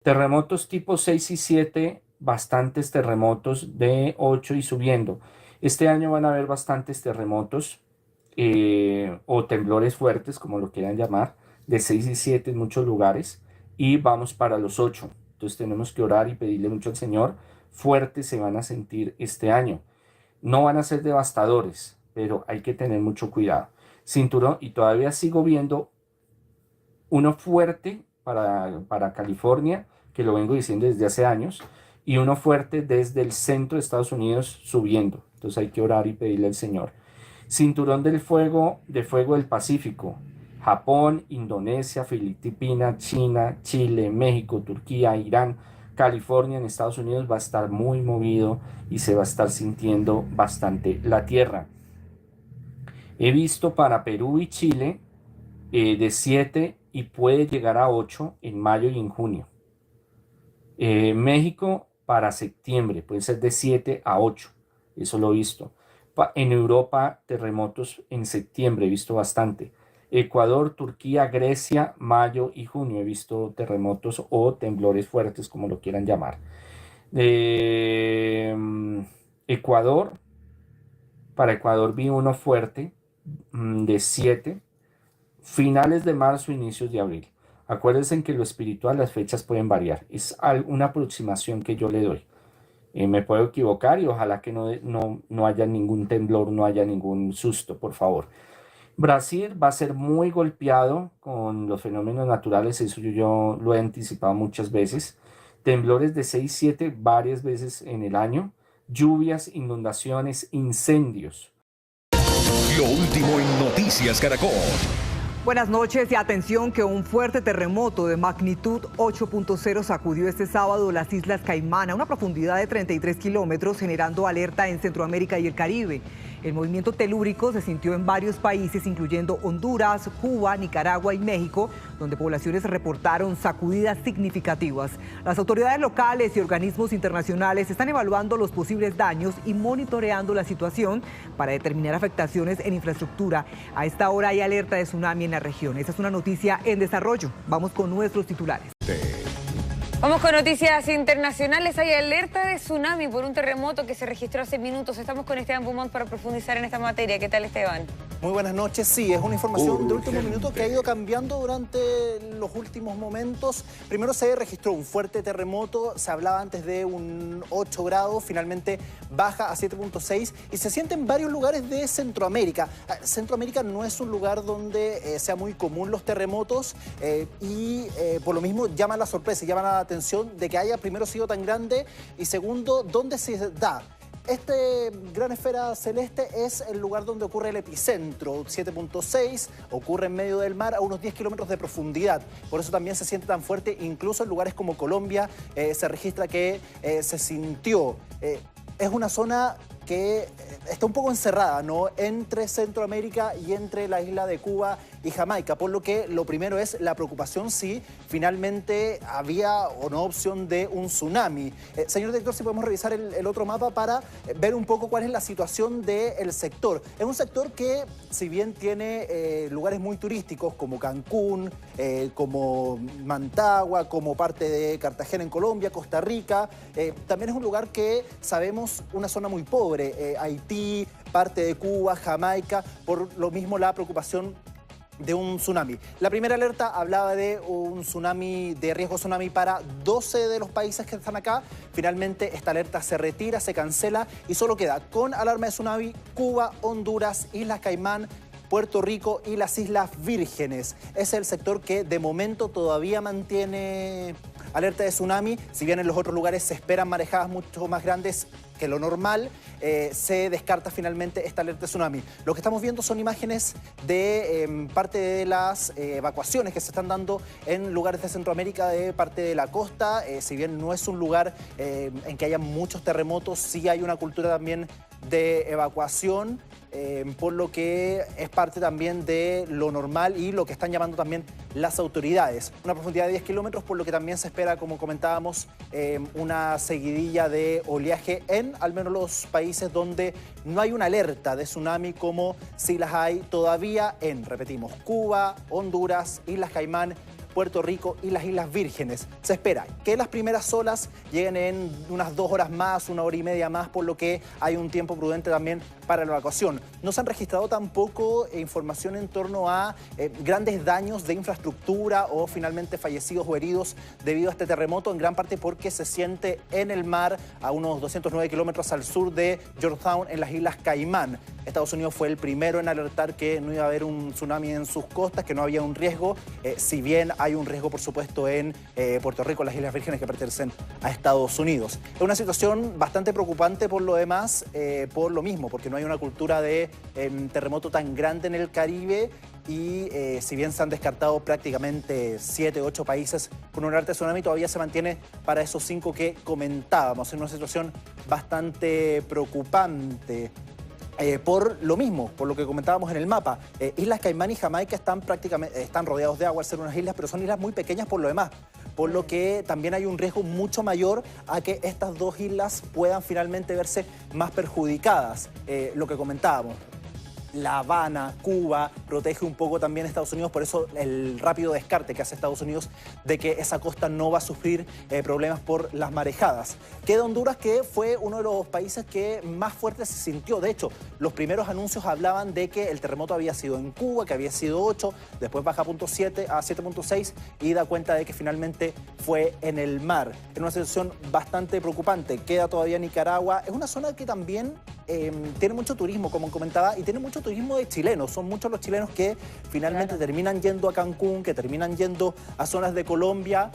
Terremotos tipo 6 y 7, bastantes terremotos de 8 y subiendo. Este año van a haber bastantes terremotos o temblores fuertes, como lo quieran llamar, de 6 y 7 en muchos lugares, y vamos para los 8. Entonces tenemos que orar y pedirle mucho al Señor. Fuertes se van a sentir este año. No van a ser devastadores, pero hay que tener mucho cuidado. Cinturón, y todavía sigo viendo uno fuerte para California, que lo vengo diciendo desde hace años, y uno fuerte desde el centro de Estados Unidos subiendo. Entonces hay que orar y pedirle al Señor. Cinturón de fuego del Pacífico. Japón, Indonesia, Filipinas, China, Chile, México, Turquía, Irán, California en Estados Unidos va a estar muy movido y se va a estar sintiendo bastante la tierra. He visto para Perú y Chile de 7 y puede llegar a 8 en mayo y en junio. México para septiembre puede ser de 7 a 8, eso lo he visto. En Europa, terremotos en septiembre, he visto bastante. Ecuador, Turquía, Grecia, mayo y junio, he visto terremotos o temblores fuertes, como lo quieran llamar. Eh, Ecuador, para Ecuador vi uno fuerte de 7 finales de marzo, inicios de abril. Acuérdense en que lo espiritual, las fechas pueden variar. Es una aproximación que yo le doy. Me puedo equivocar y ojalá que no haya ningún temblor, no haya ningún susto, por favor. Brasil va a ser muy golpeado con los fenómenos naturales, eso yo lo he anticipado muchas veces. Temblores de 6 7 varias veces en el año. Lluvias, inundaciones, incendios. Lo último en Noticias Caracol. Buenas noches y atención que un fuerte terremoto de magnitud 8.0 sacudió este sábado las Islas Caimán a una profundidad de 33 kilómetros, generando alerta en Centroamérica y el Caribe. El movimiento telúrico se sintió en varios países, incluyendo Honduras, Cuba, Nicaragua y México, donde poblaciones reportaron sacudidas significativas. Las autoridades locales y organismos internacionales están evaluando los posibles daños y monitoreando la situación para determinar afectaciones en infraestructura. A esta hora hay alerta de tsunami en la región. Esta es una noticia en desarrollo. Vamos con nuestros titulares. Vamos con noticias internacionales. Hay alerta de tsunami por un terremoto que se registró hace minutos. Estamos con Esteban Beaumont para profundizar en esta materia. ¿Qué tal, Esteban? Muy buenas noches. Sí, es una información de último minuto que ha ido cambiando durante los últimos momentos. Primero se registró un fuerte terremoto, se hablaba antes de un 8 grados, finalmente baja a 7.6 y se siente en varios lugares de Centroamérica. Centroamérica no es un lugar donde sea muy común los terremotos y por lo mismo llama la sorpresa, llama la atención de que haya primero sido tan grande y segundo, ¿dónde se da? Este gran esfera celeste es el lugar donde ocurre el epicentro, 7.6, ocurre en medio del mar a unos 10 kilómetros de profundidad. Por eso también se siente tan fuerte, incluso en lugares como Colombia se registra que se sintió. Es una zona que está un poco encerrada, ¿no?, entre Centroamérica y entre la isla de Cuba y Jamaica, por lo que lo primero es la preocupación si finalmente había o no opción de un tsunami. Señor director, si podemos revisar el otro mapa para ver un poco cuál es la situación del sector. Es un sector que, si bien tiene lugares muy turísticos como Cancún, como Mantagua, como parte de Cartagena en Colombia, Costa Rica, también es un lugar que sabemos una zona muy pobre, Haití, parte de Cuba, Jamaica, por lo mismo la preocupación de un tsunami. La primera alerta hablaba de un tsunami, de riesgo tsunami para 12 de los países que están acá. Finalmente esta alerta se retira, se cancela y solo queda con alarma de tsunami Cuba, Honduras, Islas Caimán, Puerto Rico y las Islas Vírgenes. Es el sector que de momento todavía mantiene alerta de tsunami. Si bien en los otros lugares se esperan marejadas mucho más grandes que lo normal, se descarta finalmente esta alerta de tsunami. Lo que estamos viendo son imágenes de parte de las evacuaciones que se están dando en lugares de Centroamérica, de parte de la costa. Si bien no es un lugar en que haya muchos terremotos, sí hay una cultura también de evacuación, por lo que es parte también de lo normal y lo que están llamando también las autoridades. Una profundidad de 10 kilómetros, por lo que también se espera, como comentábamos, una seguidilla de oleaje en al menos los países donde no hay una alerta de tsunami, como si las hay todavía en, repetimos, Cuba, Honduras, Islas Caimán, Puerto Rico y las Islas Vírgenes. Se espera que las primeras olas lleguen en unas 2 horas más, 1 hora y media más, por lo que hay un tiempo prudente también para la evacuación. No se han registrado tampoco información en torno a grandes daños de infraestructura o finalmente fallecidos o heridos debido a este terremoto, en gran parte porque se siente en el mar a unos 209 kilómetros al sur de Georgetown, en las Islas Caimán. Estados Unidos fue el primero en alertar que no iba a haber un tsunami en sus costas, que no había un riesgo, si bien hay un riesgo, por supuesto, en Puerto Rico, las Islas Vírgenes, que pertenecen a Estados Unidos. Es una situación bastante preocupante por lo demás, por lo mismo, porque no hay una cultura de terremoto tan grande en el Caribe y si bien se han descartado prácticamente 7 u 8 países con un alerta de tsunami, todavía se mantiene para esos 5 que comentábamos, en una situación bastante preocupante. Por lo mismo, por lo que comentábamos en el mapa, Islas Caimán y Jamaica están rodeados de agua al ser unas islas, pero son islas muy pequeñas por lo demás, por lo que también hay un riesgo mucho mayor a que estas 2 islas puedan finalmente verse más perjudicadas. Lo que comentábamos, La Habana, Cuba, protege un poco también a Estados Unidos, por eso el rápido descarte que hace Estados Unidos de que esa costa no va a sufrir problemas por las marejadas. Queda Honduras, que fue uno de los países que más fuerte se sintió. De hecho, los primeros anuncios hablaban de que el terremoto había sido en Cuba, que había sido 8, después baja a 0.7 a 7.6 y da cuenta de que finalmente fue en el mar. En una situación bastante preocupante. Queda todavía Nicaragua. Es una zona que también tiene mucho turismo, como comentaba, y tiene mucho turismo de chilenos. Son muchos los chilenos que finalmente terminan yendo a Cancún, que terminan yendo a zonas de Colombia,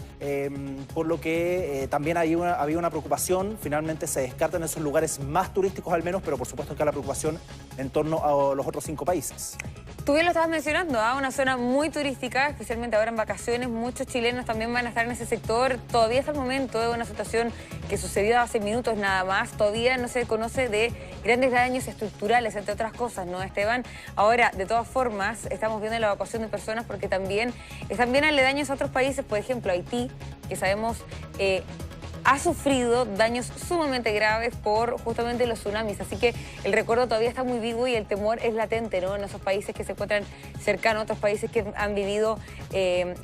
por lo que también había una preocupación. Finalmente se descartan esos lugares más turísticos al menos, pero por supuesto que la preocupación en torno a los otros 5 países. Tú bien lo estabas mencionando, una zona muy turística, especialmente ahora en vacaciones. Muchos chilenos también van a estar en ese sector. Todavía hasta el momento es una situación que sucedió hace minutos nada más. Todavía no se conoce de grandes daños estructurales, entre otras cosas, ¿no, Esteban? Ahora, de todas formas, estamos viendo la evacuación de personas porque también están bien aledaños a otros países, por ejemplo, Haití, que sabemos ha sufrido daños sumamente graves por justamente los tsunamis. Así que el recuerdo todavía está muy vivo y el temor es latente, ¿no? En esos países que se encuentran cercanos, otros países que han vivido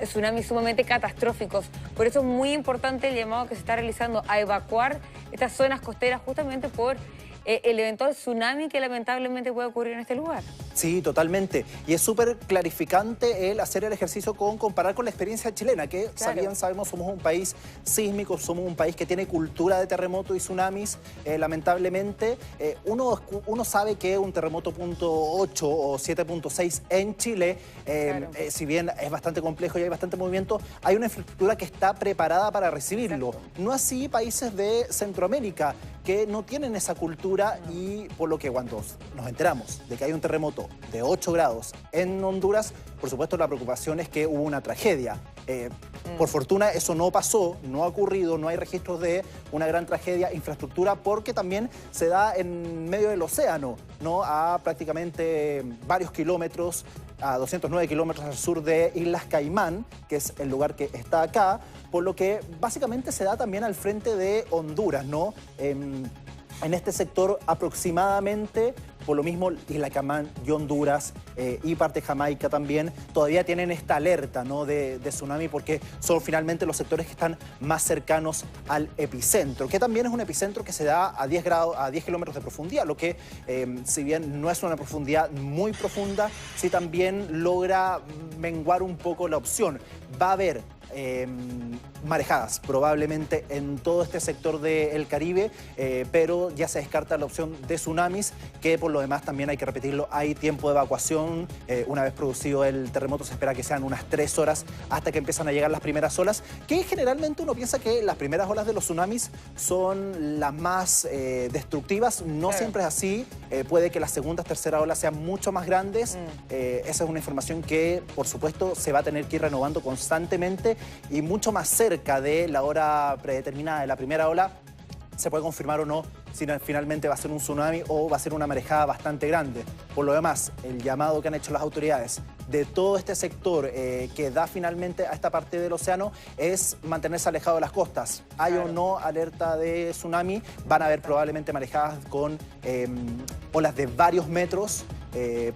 tsunamis sumamente catastróficos. Por eso es muy importante el llamado que se está realizando a evacuar estas zonas costeras justamente por el eventual tsunami que lamentablemente puede ocurrir en este lugar. Sí, totalmente. Y es súper clarificante el hacer el ejercicio comparar con la experiencia chilena, que claro, sabemos, somos un país sísmico, somos un país que tiene cultura de terremoto y tsunamis. Lamentablemente, uno sabe que un terremoto 0.8 o 7.6 en Chile, claro, si bien es bastante complejo y hay bastante movimiento, hay una infraestructura que está preparada para recibirlo. Exacto. No así países de Centroamérica, que no tienen esa cultura, y por lo que cuando nos enteramos de que hay un terremoto de 8 grados en Honduras, por supuesto la preocupación es que hubo una tragedia. Por fortuna eso no pasó, no ha ocurrido, no hay registros de una gran tragedia, infraestructura, porque también se da en medio del océano, ¿no? A prácticamente varios kilómetros, a 209 kilómetros al sur de Islas Caimán, que es el lugar que está acá, por lo que básicamente se da también al frente de Honduras, ¿no? En este sector aproximadamente, por lo mismo Isla Caimán y Honduras y parte de Jamaica también, todavía tienen esta alerta, ¿no? de tsunami, porque son finalmente los sectores que están más cercanos al epicentro, que también es un epicentro que se da a 10 kilómetros de profundidad, lo que si bien no es una profundidad muy profunda, sí también logra menguar un poco la opción. Va a haber marejadas probablemente en todo este sector del Caribe, pero ya se descarta la opción de tsunamis, que por lo demás también hay que repetirlo, hay tiempo de evacuación. Una vez producido el terremoto se espera que sean unas 3 horas hasta que empiezan a llegar las primeras olas, que generalmente uno piensa que las primeras olas de los tsunamis son las más destructivas. No claro, siempre es así, puede que las segundas, terceras olas sean mucho más grandes. Esa es una información que por supuesto se va a tener que ir renovando constantemente, y mucho más cerca de la hora predeterminada de la primera ola se puede confirmar o no si finalmente va a ser un tsunami o va a ser una marejada bastante grande. Por lo demás, el llamado que han hecho las autoridades de todo este sector que da finalmente a esta parte del océano es mantenerse alejado de las costas. Hay claro, o no alerta de tsunami, van a haber probablemente marejadas con olas de varios metros,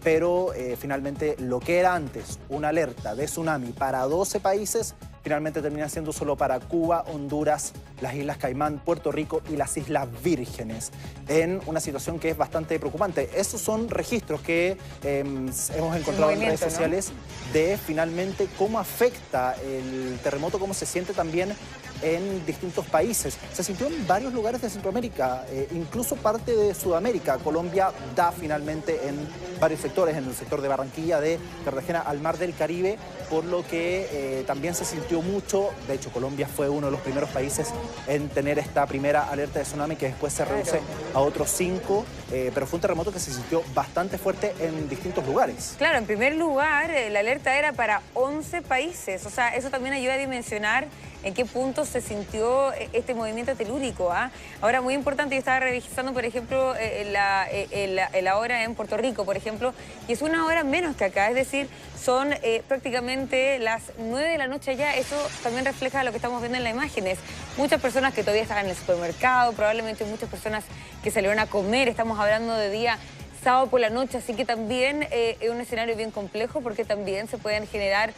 pero finalmente lo que era antes una alerta de tsunami para 12 países, finalmente termina siendo solo para Cuba, Honduras, las Islas Caimán, Puerto Rico y las Islas Vírgenes, en una situación que es bastante preocupante. Esos son registros que hemos encontrado en redes sociales, ¿no?, de finalmente cómo afecta el terremoto, cómo se siente también en distintos países. Se sintió en varios lugares de Centroamérica, incluso parte de Sudamérica. Colombia da finalmente en varios sectores, en el sector de Barranquilla, de Cartagena al Mar del Caribe, por lo que también se sintió mucho. De hecho, Colombia fue uno de los primeros países en tener esta primera alerta de tsunami, que después se reduce a otros 5, pero fue un terremoto que se sintió bastante fuerte en distintos lugares. Claro, en primer lugar, la alerta era para 11 países, o sea, eso también ayuda a dimensionar en qué punto se sintió este movimiento telúrico. Ahora, muy importante, yo estaba revisando, por ejemplo, la hora en Puerto Rico, por ejemplo, y es una hora menos que acá, es decir, son prácticamente las 9 de la noche allá. Eso también refleja lo que estamos viendo en las imágenes. Muchas personas que todavía están en el supermercado, probablemente muchas personas que salieron a comer, estamos hablando de día sábado por la noche, así que también es un escenario bien complejo, porque también se pueden generar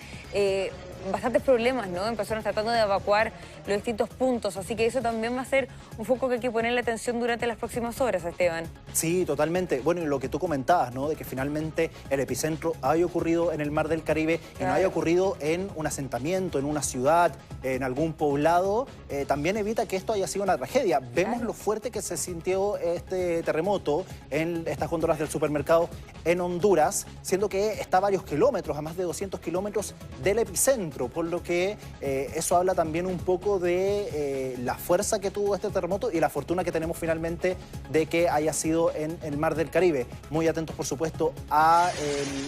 bastantes problemas, ¿no?, en personas tratando de evacuar los distintos puntos, así que eso también va a ser un foco que hay que ponerle atención durante las próximas horas, Esteban. Sí, totalmente. Bueno, y lo que tú comentabas, ¿no?, de que finalmente el epicentro haya ocurrido en el Mar del Caribe, y no haya ocurrido en un asentamiento, en una ciudad, en algún poblado, también evita que esto haya sido una tragedia. Vemos lo fuerte que se sintió este terremoto en estas góndolas del supermercado en Honduras, siendo que está a varios kilómetros, a más de 200 kilómetros del epicentro, por lo que eso habla también un poco de la fuerza que tuvo este terremoto y la fortuna que tenemos finalmente de que haya sido en el Mar del Caribe. Muy atentos, por supuesto, a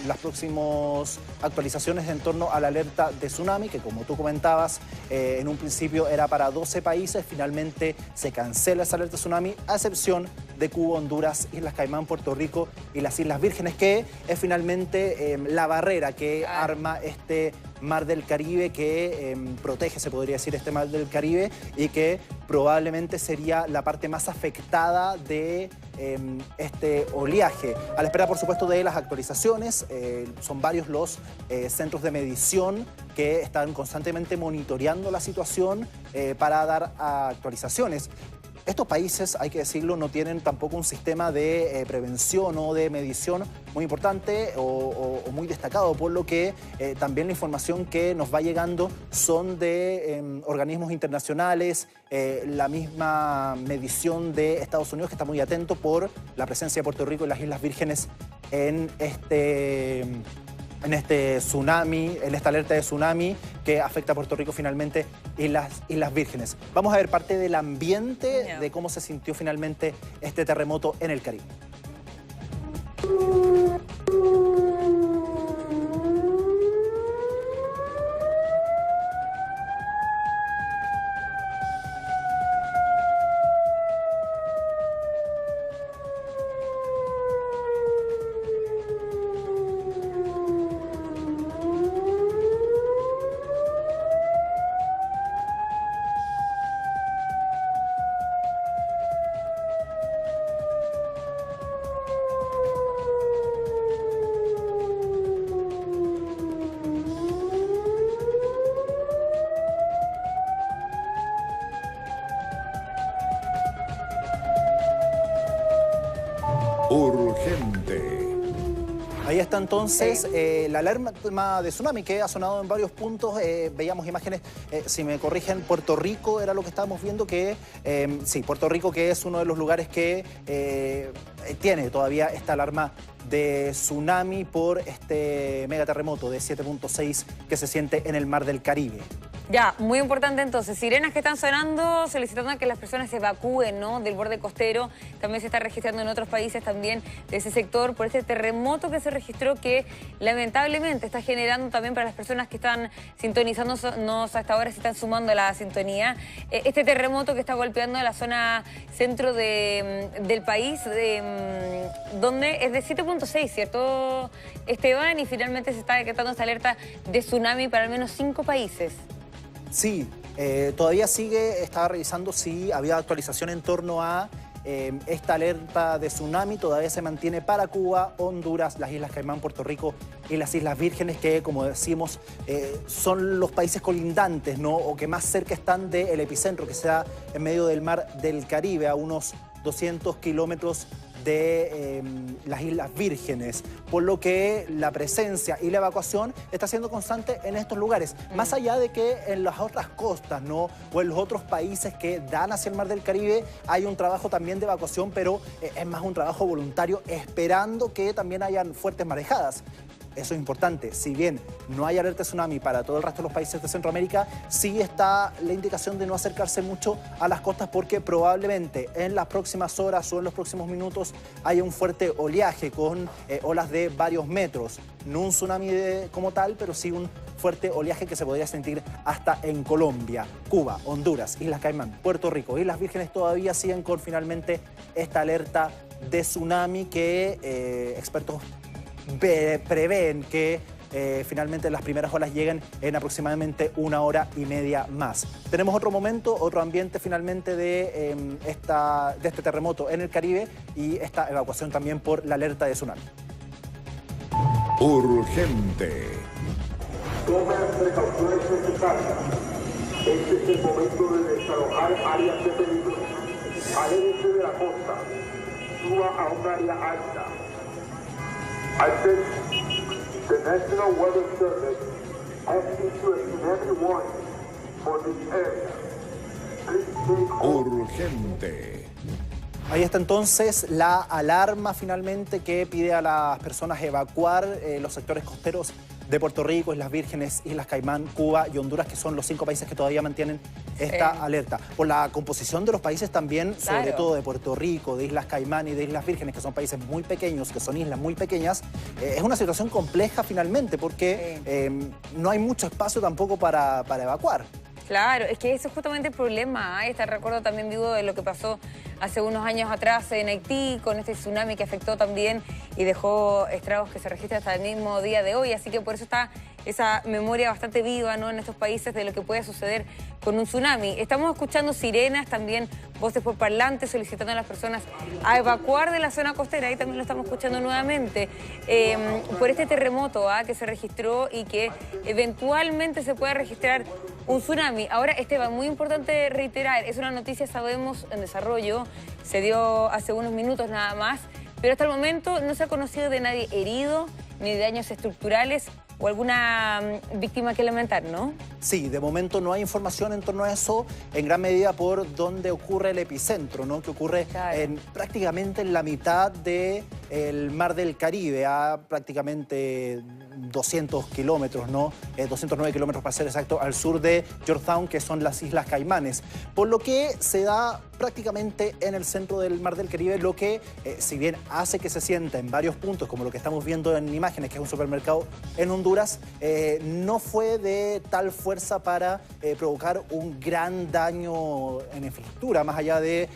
las próximas actualizaciones en torno a la alerta de tsunami, que, como tú comentabas, en un principio era para 12 países, finalmente se cancela esa alerta de tsunami, a excepción de Cuba, Honduras, Islas Caimán, Puerto Rico y las Islas Vírgenes, que es finalmente la barrera que arma este Mar del Caribe, que protege, se podría decir, este Mar del Caribe, y que probablemente sería la parte más afectada de este oleaje. A la espera, por supuesto, de las actualizaciones, son varios los centros de medición que están constantemente monitoreando la situación para dar actualizaciones. Estos países, hay que decirlo, no tienen tampoco un sistema de prevención o de medición muy importante o muy destacado, por lo que también la información que nos va llegando son de organismos internacionales, la misma medición de Estados Unidos, que está muy atento por la presencia de Puerto Rico y las Islas Vírgenes en este tsunami, en esta alerta de tsunami que afecta a Puerto Rico finalmente y las Islas Vírgenes. Vamos a ver parte del ambiente de cómo se sintió finalmente este terremoto en el Caribe. Urgente. Ahí está entonces la alarma de tsunami que ha sonado en varios puntos. Veíamos imágenes, si me corrigen, Puerto Rico era lo que estábamos viendo, que sí, Puerto Rico, que es uno de los lugares que tiene todavía esta alarma de tsunami por este megaterremoto de 7.6 que se siente en el Mar del Caribe. Ya, muy importante entonces, sirenas que están sonando solicitando a que las personas se evacúen, ¿no?, del borde costero. También se está registrando en otros países también de ese sector por este terremoto que se registró, que lamentablemente está generando también para las personas que están sintonizándonos hasta ahora, se están sumando a la sintonía, este terremoto que está golpeando la zona centro del país, donde es de 7.6, ¿cierto, Esteban? Y finalmente se está decretando esta alerta de tsunami para al menos 5 países. Sí, todavía sigue, estaba revisando si había actualización en torno a esta alerta de tsunami todavía se mantiene para Cuba, Honduras, las Islas Caimán, Puerto Rico y las Islas Vírgenes, que, como decimos, son los países colindantes, ¿no? O que más cerca están del epicentro, que se da en medio del mar del Caribe, a unos 200 kilómetros de las Islas Vírgenes, por lo que la presencia y la evacuación está siendo constante en estos lugares, más allá de que en las otras costas, ¿no? O en los otros países que dan hacia el mar del Caribe hay un trabajo también de evacuación, pero es más un trabajo voluntario, esperando que también hayan fuertes marejadas. Eso es importante. Si bien no hay alerta de tsunami para todo el resto de los países de Centroamérica, sí está la indicación de no acercarse mucho a las costas, porque probablemente en las próximas horas o en los próximos minutos haya un fuerte oleaje con olas de varios metros. No un tsunami como tal, pero sí un fuerte oleaje que se podría sentir hasta en Colombia, Cuba, Honduras, Islas Caimán, Puerto Rico, Islas Vírgenes todavía siguen con finalmente esta alerta de tsunami que expertos prevén que finalmente las primeras olas lleguen en aproximadamente 1 hora y media más. Tenemos otro momento, otro ambiente finalmente de este terremoto en el Caribe y esta evacuación también por la alerta de tsunami. Urgente. Tome las precauciones necesarias. Este es el momento de desalojar áreas de peligro. Aléjese de la costa. Suba a un área alta. I think the National Weather Service has issued a tsunami warning for this area. Please take Urgente. Ahí está entonces la alarma finalmente que pide a las personas evacuar los sectores costeros de Puerto Rico, Islas Vírgenes, Islas Caimán, Cuba y Honduras, que son los 5 países que todavía mantienen esta alerta. Por la composición de los países también, sobre todo de Puerto Rico, de Islas Caimán y de Islas Vírgenes, que son países muy pequeños, que son islas muy pequeñas, es una situación compleja finalmente, porque no hay mucho espacio tampoco para evacuar. Claro, es que ese es justamente el problema. Este recuerdo también vivo de lo que pasó hace unos años atrás en Haití, con este tsunami que afectó también y dejó estragos que se registran hasta el mismo día de hoy. Así que por eso está esa memoria bastante viva, ¿no?, en estos países de lo que puede suceder con un tsunami. Estamos escuchando sirenas, también voces por parlantes solicitando a las personas a evacuar de la zona costera. Ahí también lo estamos escuchando nuevamente por este terremoto que se registró y que eventualmente se pueda registrar un tsunami. Ahora, Esteban, muy importante reiterar, es una noticia, sabemos, en desarrollo, se dio hace unos minutos nada más, pero hasta el momento no se ha conocido de nadie herido, ni de daños estructurales o alguna víctima que lamentar, ¿no? Sí, de momento no hay información en torno a eso, en gran medida por donde ocurre el epicentro, ¿no? Que ocurre prácticamente en la mitad del mar del Caribe, a prácticamente 200 kilómetros, ¿no? 209 kilómetros para ser exacto, al sur de Georgetown, que son las Islas Caimanes. Por lo que se da prácticamente en el centro del mar del Caribe, lo que, si bien hace que se sienta en varios puntos, como lo que estamos viendo en imágenes, que es un supermercado en Honduras, no fue de tal fuerza para provocar un gran daño en infraestructura, más allá de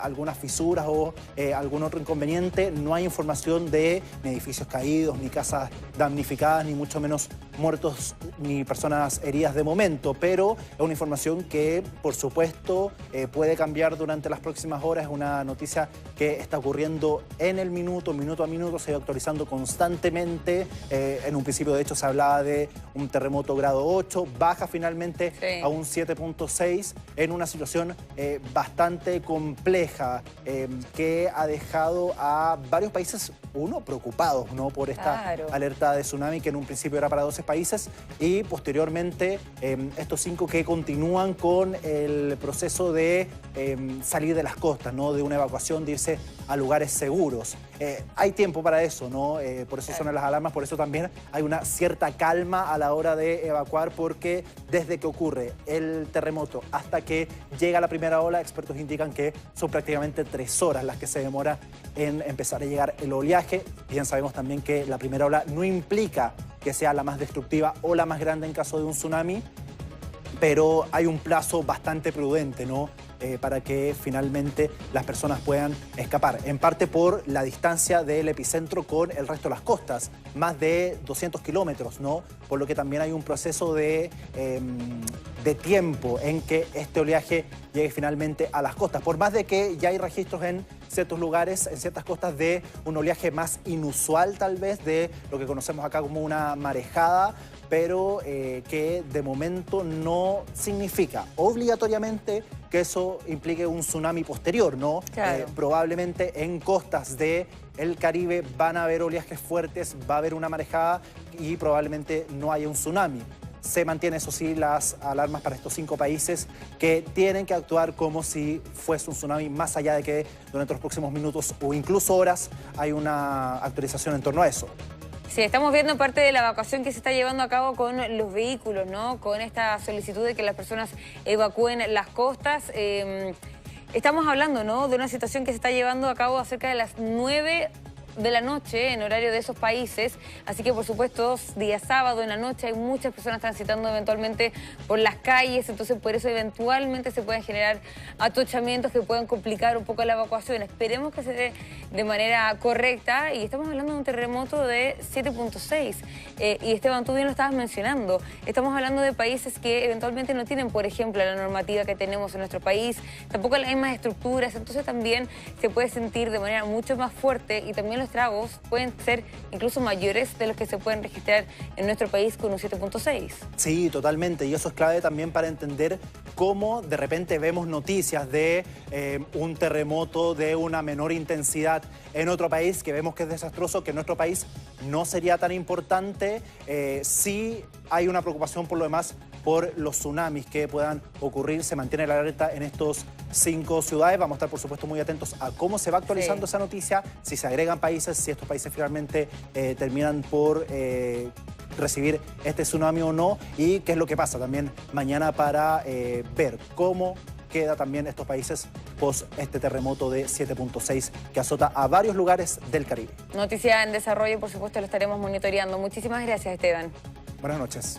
algunas fisuras o algún otro inconveniente. No hay información de ni edificios caídos, ni casas damnificadas, ni mucho menos muertos ni personas heridas de momento, pero es una información que, por supuesto, puede cambiar durante las próximas horas. Es una noticia que está ocurriendo en el minuto a minuto, se va actualizando constantemente. En un principio, de hecho, se hablaba de un terremoto grado 8, baja finalmente a un 7.6, en una situación bastante compleja que ha dejado a varios países, preocupados, ¿no?, por esta alerta de tsunami, que en un principio era para 12 países, y posteriormente estos 5 que continúan con el proceso de salir de las costas, ¿no?, de una evacuación, de irse a lugares seguros. Hay tiempo para eso, ¿no? Por eso suenan las alarmas, por eso también hay una cierta calma a la hora de evacuar, porque desde que ocurre el terremoto hasta que llega la primera ola, expertos indican que son prácticamente 3 horas las que se demora en empezar a llegar el oleaje. Bien sabemos también que la primera ola no implica que sea la más destructiva o la más grande en caso de un tsunami, pero hay un plazo bastante prudente, ¿no?, para que finalmente las personas puedan escapar. En parte por la distancia del epicentro con el resto de las costas, más de 200 kilómetros, ¿no? Por lo que también hay un proceso de tiempo en que este oleaje llegue finalmente a las costas. Por más de que ya hay registros en ciertos lugares, en ciertas costas, de un oleaje más inusual tal vez, de lo que conocemos acá como una marejada, pero que de momento no significa obligatoriamente que eso implique un tsunami posterior, ¿no? Claro. Probablemente en costas del Caribe van a haber oleajes fuertes, va a haber una marejada y probablemente no haya un tsunami. Se mantienen, eso sí, las alarmas para estos 5 países que tienen que actuar como si fuese un tsunami, más allá de que durante los próximos minutos o incluso horas hay una actualización en torno a eso. Sí, estamos viendo parte de la evacuación que se está llevando a cabo con los vehículos, ¿no? Con esta solicitud de que las personas evacúen las costas. Estamos hablando, ¿no?, de una situación que se está llevando a cabo cerca de las 9 de la noche en horario de esos países, así que por supuesto día sábado en la noche hay muchas personas transitando eventualmente por las calles, entonces por eso eventualmente se pueden generar atochamientos que puedan complicar un poco la evacuación. Esperemos que se dé de manera correcta, y estamos hablando de un terremoto de 7.6 y Esteban, tú bien lo estabas mencionando, estamos hablando de países que eventualmente no tienen, por ejemplo, la normativa que tenemos en nuestro país, tampoco las mismas estructuras, entonces también se puede sentir de manera mucho más fuerte, y también los estragos pueden ser incluso mayores de los que se pueden registrar en nuestro país con un 7.6. Sí, totalmente, y eso es clave también para entender cómo de repente vemos noticias de un terremoto de una menor intensidad en otro país, que vemos que es desastroso, que en nuestro país no sería tan importante. Sí hay una preocupación por lo demás por los tsunamis que puedan ocurrir. Se mantiene la alerta en estos 5 ciudades. Vamos a estar, por supuesto, muy atentos a cómo se va actualizando esa noticia, si se agregan países, si estos países finalmente terminan por recibir este tsunami o no, y qué es lo que pasa también mañana para ver cómo queda también estos países post este terremoto de 7.6 que azota a varios lugares del Caribe. Noticia en desarrollo, por supuesto, lo estaremos monitoreando. Muchísimas gracias, Esteban. Buenas noches.